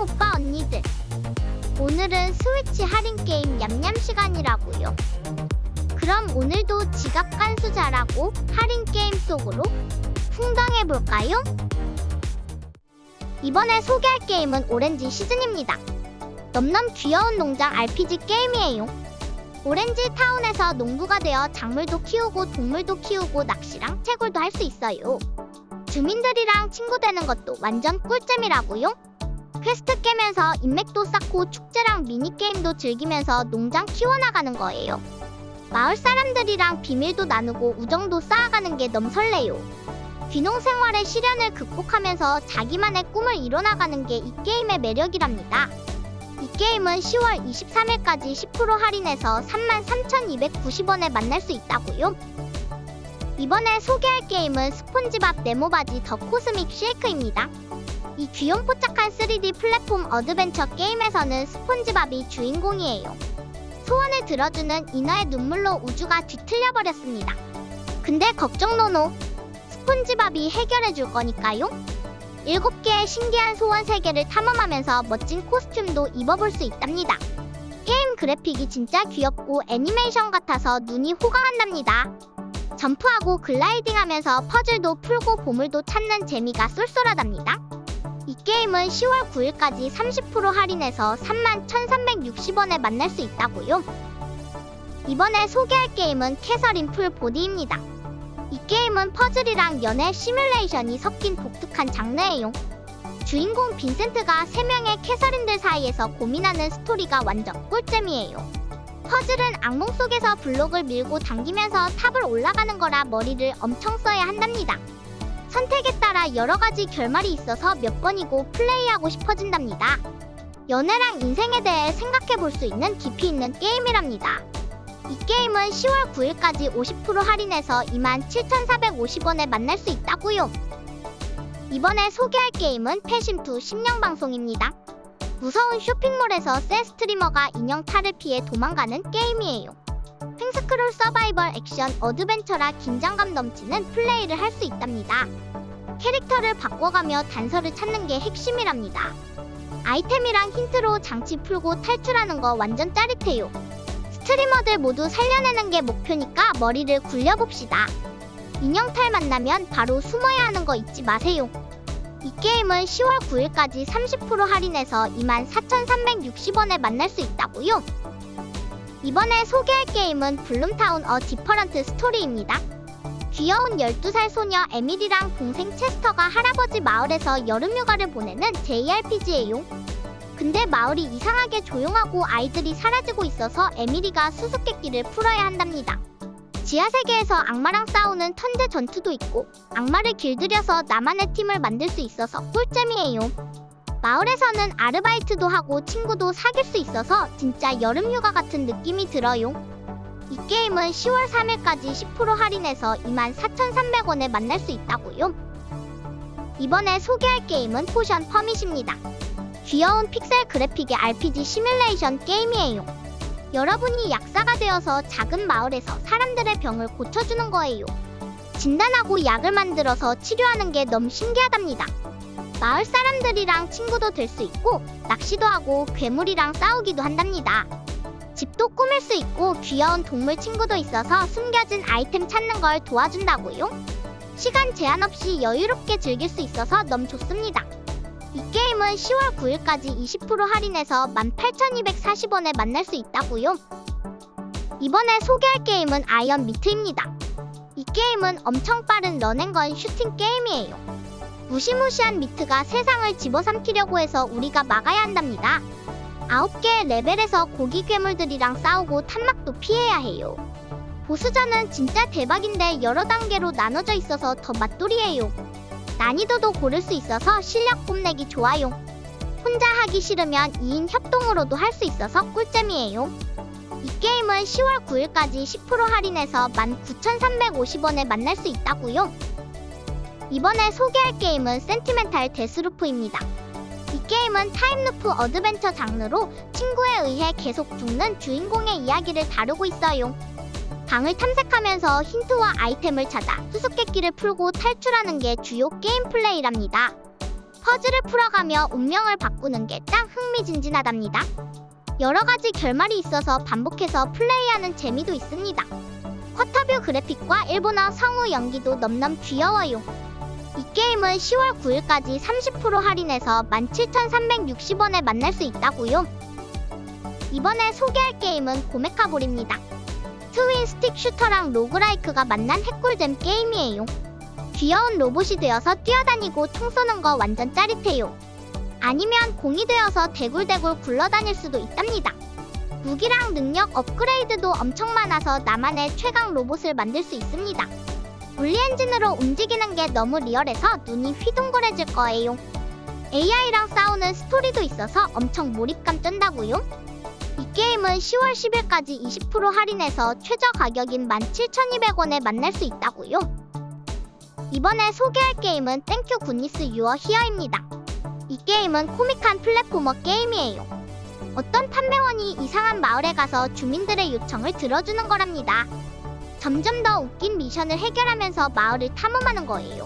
안녕 오빠 언니들. 오늘은 스위치 할인 게임 냠냠 시간이라고요. 그럼 오늘도 지갑 간수 잘하고 할인 게임 속으로 풍덩해볼까요? 이번에 소개할 게임은 오렌지 시즌입니다. 넘넘 귀여운 농장 RPG 게임이에요. 오렌지 타운에서 농부가 되어 작물도 키우고 동물도 키우고 낚시랑 채굴도 할 수 있어요. 주민들이랑 친구 되는 것도 완전 꿀잼이라고요. 퀘스트 깨면서 인맥도 쌓고 축제랑 미니게임도 즐기면서 농장 키워나가는 거예요. 마을 사람들이랑 비밀도 나누고 우정도 쌓아가는 게 너무 설레요. 귀농 생활의 시련을 극복하면서 자기만의 꿈을 이뤄나가는 게 이 게임의 매력이랍니다. 이 게임은 10월 23일까지 10% 할인해서 33,290원에 만날 수 있다고요. 이번에 소개할 게임은 스폰지밥 네모바지 더 코스믹 쉐이크입니다. 이 귀염뽀짝한 3D 플랫폼 어드벤처 게임에서는 스폰지밥이 주인공이에요. 소원을 들어주는 인어의 눈물로 우주가 뒤틀려버렸습니다. 근데 걱정 노노. 스폰지밥이 해결해줄 거니까요. 7개의 신기한 소원 세계를 탐험하면서 멋진 코스튬도 입어볼 수 있답니다. 게임 그래픽이 진짜 귀엽고 애니메이션 같아서 눈이 호강한답니다. 점프하고 글라이딩하면서 퍼즐도 풀고 보물도 찾는 재미가 쏠쏠하답니다. 이 게임은 10월 9일까지 30% 할인해서 31,360원에 만날 수 있다고요. 이번에 소개할 게임은 캐서린 풀 보디입니다. 이 게임은 퍼즐이랑 연애 시뮬레이션이 섞인 독특한 장르예요. 주인공 빈센트가 3명의 캐서린들 사이에서 고민하는 스토리가 완전 꿀잼이에요. 퍼즐은 악몽 속에서 블록을 밀고 당기면서 탑을 올라가는 거라 머리를 엄청 써야 한답니다. 선택에 따라 여러가지 결말이 있어서 몇 번이고 플레이하고 싶어진답니다. 연애랑 인생에 대해 생각해볼 수 있는 깊이 있는 게임이랍니다. 이 게임은 10월 9일까지 50% 할인해서 27,450원에 만날 수 있다고요. 이번에 소개할 게임은 패심2 심령방송입니다. 무서운 쇼핑몰에서 새 스트리머가 인형 탈을 피해 도망가는 게임이에요. 횡스크롤 서바이벌 액션 어드벤처라 긴장감 넘치는 플레이를 할 수 있답니다. 캐릭터를 바꿔가며 단서를 찾는 게 핵심이랍니다. 아이템이랑 힌트로 장치 풀고 탈출하는 거 완전 짜릿해요. 스트리머들 모두 살려내는 게 목표니까 머리를 굴려봅시다. 인형탈 만나면 바로 숨어야 하는 거 잊지 마세요. 이 게임은 10월 9일까지 30% 할인해서 24,360원에 만날 수 있다고요. 이번에 소개할 게임은 블룸타운 어 디퍼런트 스토리입니다. 귀여운 12살 소녀 에밀이랑 동생 체스터가 할아버지 마을에서 여름휴가를 보내는 JRPG예요. 근데 마을이 이상하게 조용하고 아이들이 사라지고 있어서 에밀이가 수수께끼를 풀어야 한답니다. 지하세계에서 악마랑 싸우는 턴제 전투도 있고 악마를 길들여서 나만의 팀을 만들 수 있어서 꿀잼이에요. 마을에서는 아르바이트도 하고 친구도 사귈 수 있어서 진짜 여름휴가 같은 느낌이 들어요. 이 게임은 10월 3일까지 10% 할인해서 24,300원에 만날 수 있다고요. 이번에 소개할 게임은 포션 퍼밋입니다. 귀여운 픽셀 그래픽의 RPG 시뮬레이션 게임이에요. 여러분이 약사가 되어서 작은 마을에서 사람들의 병을 고쳐주는 거예요. 진단하고 약을 만들어서 치료하는 게 너무 신기하답니다. 마을 사람들이랑 친구도 될 수 있고 낚시도 하고 괴물이랑 싸우기도 한답니다. 집도 꾸밀 수 있고 귀여운 동물 친구도 있어서 숨겨진 아이템 찾는 걸 도와준다고요. 시간 제한 없이 여유롭게 즐길 수 있어서 너무 좋습니다. 이 게임은 10월 9일까지 20% 할인해서 18,240원에 만날 수 있다고요. 이번에 소개할 게임은 아이언 미트입니다. 이 게임은 엄청 빠른 런앤건 슈팅 게임이에요. 무시무시한 미트가 세상을 집어삼키려고 해서 우리가 막아야 한답니다. 9개의 레벨에서 고기 괴물들이랑 싸우고 탄막도 피해야 해요. 보스전은 진짜 대박인데 여러 단계로 나눠져 있어서 더 맛돌이에요. 난이도도 고를 수 있어서 실력 뽐내기 좋아요. 혼자 하기 싫으면 2인 협동으로도 할 수 있어서 꿀잼이에요. 이 게임은 10월 9일까지 10% 할인해서 19,350원에 만날 수 있다고요. 이번에 소개할 게임은 센티멘탈 데스루프입니다. 이 게임은 타임루프 어드벤처 장르로 친구에 의해 계속 죽는 주인공의 이야기를 다루고 있어요. 방을 탐색하면서 힌트와 아이템을 찾아 수수께끼를 풀고 탈출하는 게 주요 게임 플레이랍니다. 퍼즐을 풀어가며 운명을 바꾸는 게 딱 흥미진진하답니다. 여러가지 결말이 있어서 반복해서 플레이하는 재미도 있습니다. 쿼터뷰 그래픽과 일본어 성우 연기도 넘넘 귀여워요. 이 게임은 10월 9일까지 30% 할인해서 17,360원에 만날 수 있다고요. 이번에 소개할 게임은 고메카볼입니다. 트윈 스틱 슈터랑 로그라이크가 만난 핵꿀잼 게임이에요. 귀여운 로봇이 되어서 뛰어다니고 총 쏘는 거 완전 짜릿해요. 아니면 공이 되어서 대굴대굴 굴러다닐 수도 있답니다. 무기랑 능력 업그레이드도 엄청 많아서 나만의 최강 로봇을 만들 수 있습니다. 물리 엔진으로 움직이는 게 너무 리얼해서 눈이 휘둥그레질 거예요. AI랑 싸우는 스토리도 있어서 엄청 몰입감 쩐다고요. 이 게임은 10월 10일까지 20% 할인해서 최저 가격인 17,200원에 만날 수 있다고요. 이번에 소개할 게임은 땡큐 굿니스 유어 히어입니다. 이 게임은 코믹한 플랫포머 게임이에요. 어떤 판매원이 이상한 마을에 가서 주민들의 요청을 들어주는 거랍니다. 점점 더 웃긴 미션을 해결하면서 마을을 탐험하는 거예요.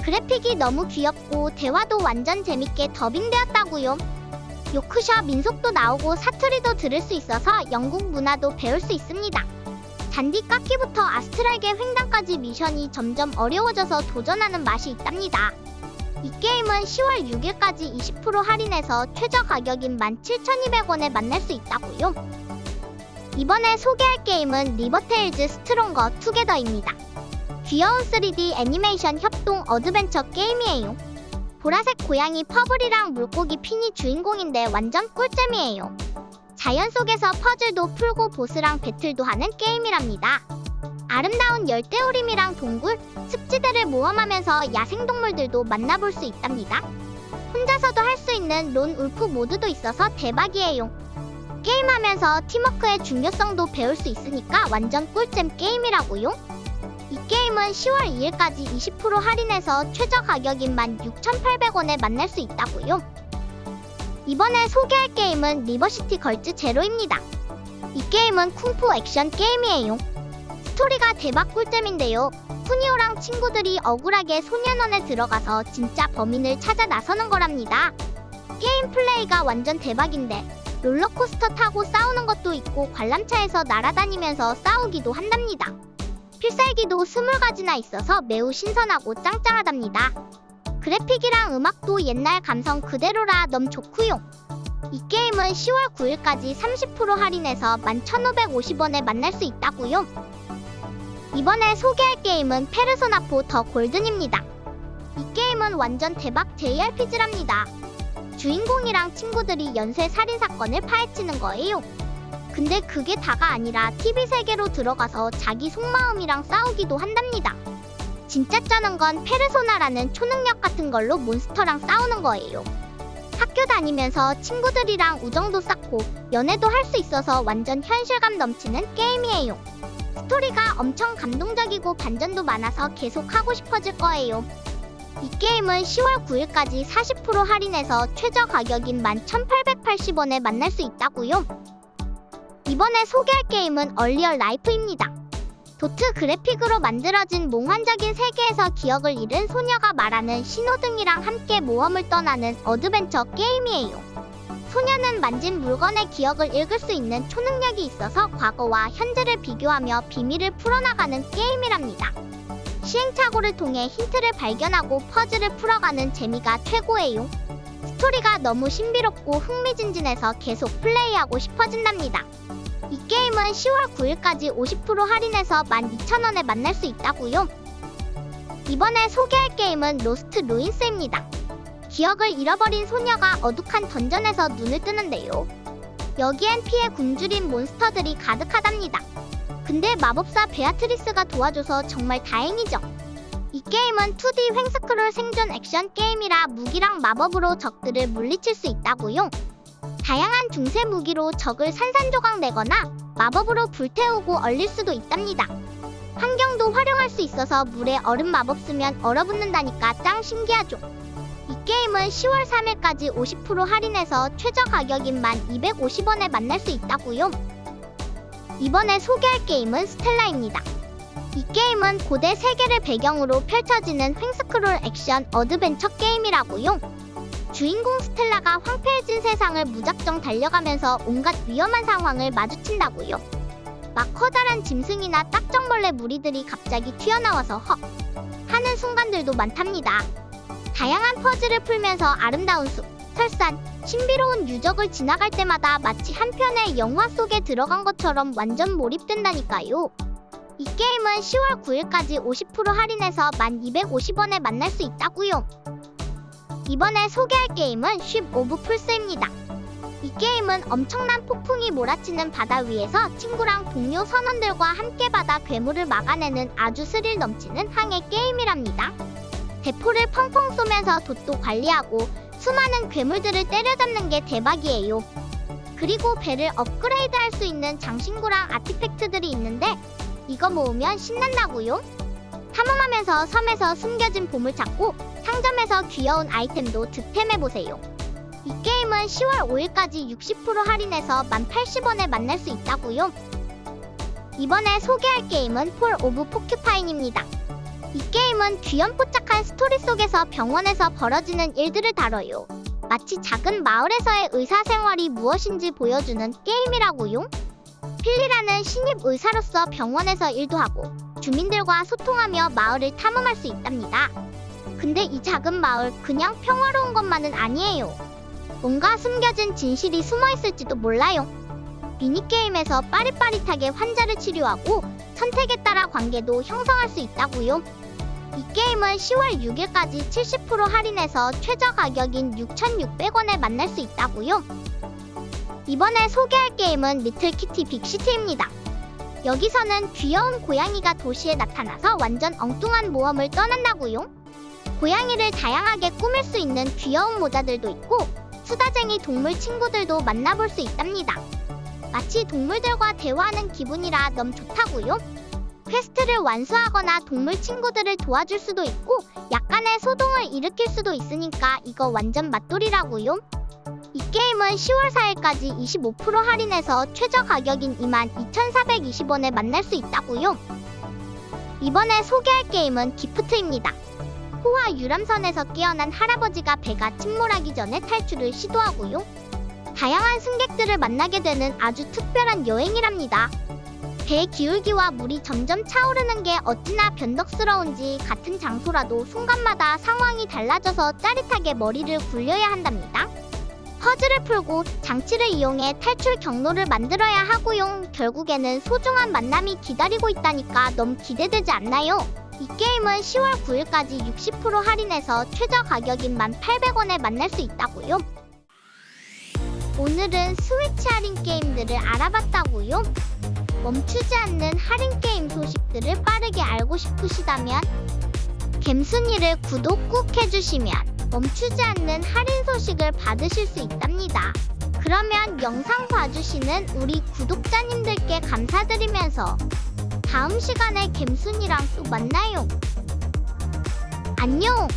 그래픽이 너무 귀엽고 대화도 완전 재밌게 더빙되었다고요. 요크셔 민속도 나오고 사투리도 들을 수 있어서 영국 문화도 배울 수 있습니다. 잔디 깎기부터 아스트랄계 횡단까지 미션이 점점 어려워져서 도전하는 맛이 있답니다. 이 게임은 10월 6일까지 20% 할인해서 최저 가격인 17,200원에 만날 수 있다고요. 이번에 소개할 게임은 리버테일즈 스트롱거 투게더입니다. 귀여운 3D 애니메이션 협동 어드벤처 게임이에요. 보라색 고양이 퍼블이랑 물고기 핀이 주인공인데 완전 꿀잼이에요. 자연 속에서 퍼즐도 풀고 보스랑 배틀도 하는 게임이랍니다. 아름다운 열대우림이랑 동굴, 습지대를 모험하면서 야생동물들도 만나볼 수 있답니다. 혼자서도 할 수 있는 론 울프 모드도 있어서 대박이에요. 게임하면서 팀워크의 중요성도 배울 수 있으니까 완전 꿀잼 게임이라고요. 이 게임은 10월 2일까지 20% 할인해서 최저 가격인 16,800원에 만날 수 있다고요. 이번에 소개할 게임은 리버시티 걸즈 제로입니다. 이 게임은 쿵푸 액션 게임이에요. 스토리가 대박 꿀잼인데요. 푸니오랑 친구들이 억울하게 소년원에 들어가서 진짜 범인을 찾아 나서는 거랍니다. 게임 플레이가 완전 대박인데 롤러코스터 타고 싸우는 것도 있고 관람차에서 날아다니면서 싸우기도 한답니다. 필살기도 20가지나 있어서 매우 신선하고 짱짱하답니다. 그래픽이랑 음악도 옛날 감성 그대로라 너무 좋구요. 이 게임은 10월 9일까지 30% 할인해서 11,550원에 만날 수 있다고요. 이번에 소개할 게임은 페르소나 4 더 골든입니다. 이 게임은 완전 대박 JRPG랍니다. 주인공이랑 친구들이 연쇄 살인사건을 파헤치는 거예요. 근데 그게 다가 아니라 TV 세계로 들어가서 자기 속마음이랑 싸우기도 한답니다. 진짜 쩌는 건 페르소나라는 초능력 같은 걸로 몬스터랑 싸우는 거예요. 학교 다니면서 친구들이랑 우정도 쌓고 연애도 할 수 있어서 완전 현실감 넘치는 게임이에요. 스토리가 엄청 감동적이고 반전도 많아서 계속 하고 싶어질 거예요. 이 게임은 10월 9일까지 40% 할인해서 최저 가격인 11,880원에 만날 수 있다고요. 이번에 소개할 게임은 얼리얼 라이프입니다. 도트 그래픽으로 만들어진 몽환적인 세계에서 기억을 잃은 소녀가 말하는 신호등이랑 함께 모험을 떠나는 어드벤처 게임이에요. 소녀는 만진 물건의 기억을 읽을 수 있는 초능력이 있어서 과거와 현재를 비교하며 비밀을 풀어나가는 게임이랍니다. 시행착오를 통해 힌트를 발견하고 퍼즐을 풀어가는 재미가 최고예요. 스토리가 너무 신비롭고 흥미진진해서 계속 플레이하고 싶어진답니다. 이 게임은 10월 9일까지 50% 할인해서 12,000원에 만날 수 있다고요. 이번에 소개할 게임은 로스트 루인스입니다. 기억을 잃어버린 소녀가 어둑한 던전에서 눈을 뜨는데요. 여기엔 피해 굶주린 몬스터들이 가득하답니다. 근데 마법사 베아트리스가 도와줘서 정말 다행이죠. 이 게임은 2D 횡스크롤 생존 액션 게임이라 무기랑 마법으로 적들을 물리칠 수 있다고요. 다양한 중세 무기로 적을 산산조각 내거나 마법으로 불태우고 얼릴 수도 있답니다. 환경도 활용할 수 있어서 물에 얼음 마법 쓰면 얼어붙는다니까 짱 신기하죠. 이 게임은 10월 3일까지 50% 할인해서 최저 가격인 1250원에 만날 수 있다고요. 이번에 소개할 게임은 스텔라입니다. 이 게임은 고대 세계를 배경으로 펼쳐지는 횡스크롤 액션 어드벤처 게임이라고요. 주인공 스텔라가 황폐해진 세상을 무작정 달려가면서 온갖 위험한 상황을 마주친다고요. 막 커다란 짐승이나 딱정벌레 무리들이 갑자기 튀어나와서 헉 하는 순간들도 많답니다. 다양한 퍼즐을 풀면서 아름다운 숲, 설산, 신비로운 유적을 지나갈 때마다 마치 한 편의 영화 속에 들어간 것처럼 완전 몰입된다니까요. 이 게임은 10월 9일까지 50% 할인해서 1250원에 만날 수 있다고요. 이번에 소개할 게임은 Ship of Pulse입니다. 이 게임은 엄청난 폭풍이 몰아치는 바다 위에서 친구랑 동료 선원들과 함께 바다 괴물을 막아내는 아주 스릴 넘치는 항해 게임이랍니다. 대포를 펑펑 쏘면서 돛도 관리하고 수많은 괴물들을 때려잡는 게 대박이에요. 그리고 배를 업그레이드할 수 있는 장신구랑 아티팩트들이 있는데 이거 모으면 신난다고요? 탐험하면서 섬에서 숨겨진 보물 찾고 상점에서 귀여운 아이템도 득템해보세요. 이 게임은 10월 5일까지 60% 할인해서 1080원에 만날 수 있다고요. 이번에 소개할 게임은 폴 오브 포큐파인입니다. 이 게임은 귀염뽀짝한 스토리 속에서 병원에서 벌어지는 일들을 다뤄요. 마치 작은 마을에서의 의사생활이 무엇인지 보여주는 게임이라고요. 필리라는 신입 의사로서 병원에서 일도 하고 주민들과 소통하며 마을을 탐험할 수 있답니다. 근데 이 작은 마을 그냥 평화로운 것만은 아니에요. 뭔가 숨겨진 진실이 숨어있을지도 몰라요. 미니게임에서 빠릿빠릿하게 환자를 치료하고 선택에 따라 관계도 형성할 수 있다고요. 이 게임은 10월 6일까지 70% 할인해서 최저 가격인 6,600원에 만날 수 있다고요. 이번에 소개할 게임은 리틀 키티 빅시티입니다. 여기서는 귀여운 고양이가 도시에 나타나서 완전 엉뚱한 모험을 떠난다고요. 고양이를 다양하게 꾸밀 수 있는 귀여운 모자들도 있고 수다쟁이 동물 친구들도 만나볼 수 있답니다. 마치 동물들과 대화하는 기분이라 너무 좋다고요. 퀘스트를 완수하거나 동물 친구들을 도와줄 수도 있고 약간의 소동을 일으킬 수도 있으니까 이거 완전 맛돌이라고요. 이 게임은 10월 4일까지 25% 할인해서 최저 가격인 22,420원에 만날 수 있다고요. 이번에 소개할 게임은 기프트입니다. 호화 유람선에서 깨어난 할아버지가 배가 침몰하기 전에 탈출을 시도하고요. 다양한 승객들을 만나게 되는 아주 특별한 여행이랍니다. 배의 기울기와 물이 점점 차오르는 게 어찌나 변덕스러운지 같은 장소라도 순간마다 상황이 달라져서 짜릿하게 머리를 굴려야 한답니다. 퍼즐을 풀고 장치를 이용해 탈출 경로를 만들어야 하고요. 결국에는 소중한 만남이 기다리고 있다니까 너무 기대되지 않나요? 이 게임은 10월 9일까지 60% 할인해서 최저 가격인 1,800원에 만날 수 있다고요. 오늘은 스위치 할인 게임들을 알아봤다고요. 멈추지 않는 할인 게임 소식들을 빠르게 알고 싶으시다면 갬순이를 구독 꾹 해주시면 멈추지 않는 할인 소식을 받으실 수 있답니다. 그러면 영상 봐주시는 우리 구독자님들께 감사드리면서 다음 시간에 갬순이랑 또 만나요. 안녕!